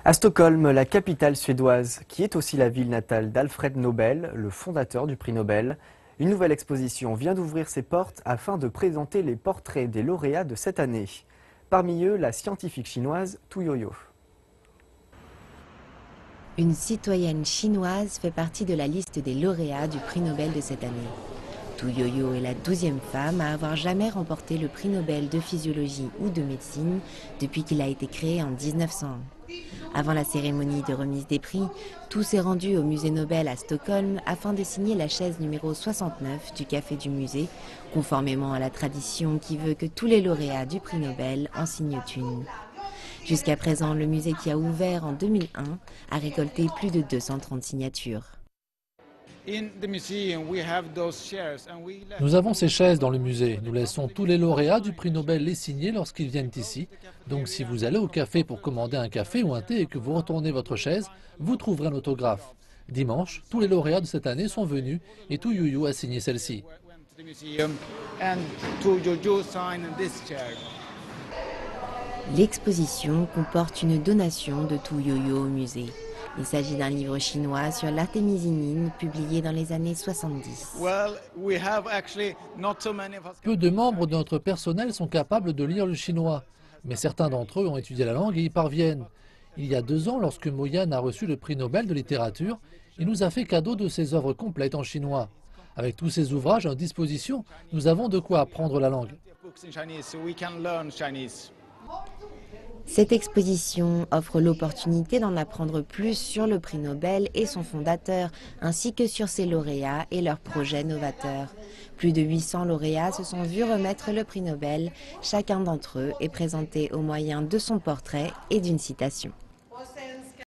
À Stockholm, la capitale suédoise, qui est aussi la ville natale d'Alfred Nobel, le fondateur du prix Nobel, une nouvelle exposition vient d'ouvrir ses portes afin de présenter les portraits des lauréats de cette année. Parmi eux, la scientifique chinoise Tu Youyou. Une citoyenne chinoise fait partie de la liste des lauréats du prix Nobel de cette année. Tu Youyou est la 12e femme à avoir jamais remporté le prix Nobel de physiologie ou de médecine depuis qu'il a été créé en 1901. Avant la cérémonie de remise des prix, tout s'est rendu au musée Nobel à Stockholm afin de signer la chaise numéro 69 du café du musée, conformément à la tradition qui veut que tous les lauréats du prix Nobel en signent une. Jusqu'à présent, le musée qui a ouvert en 2001 a récolté plus de 230 signatures. Nous avons ces chaises dans le musée. Nous laissons tous les lauréats du prix Nobel les signer lorsqu'ils viennent ici. Donc si vous allez au café pour commander un café ou un thé et que vous retournez votre chaise, vous trouverez un autographe. Dimanche, tous les lauréats de cette année sont venus et Tu Youyou a signé celle-ci. L'exposition comporte une donation de Tu Youyou au musée. Il s'agit d'un livre chinois sur l'artémisinine publié dans les années 70. Peu de membres de notre personnel sont capables de lire le chinois, mais certains d'entre eux ont étudié la langue et y parviennent. Il y a 2 ans, lorsque Mo Yan a reçu le prix Nobel de littérature, il nous a fait cadeau de ses œuvres complètes en chinois. Avec tous ces ouvrages à disposition, nous avons de quoi apprendre la langue. Cette exposition offre l'opportunité d'en apprendre plus sur le prix Nobel et son fondateur, ainsi que sur ses lauréats et leurs projets novateurs. Plus de 800 lauréats se sont vus remettre le prix Nobel. Chacun d'entre eux est présenté au moyen de son portrait et d'une citation.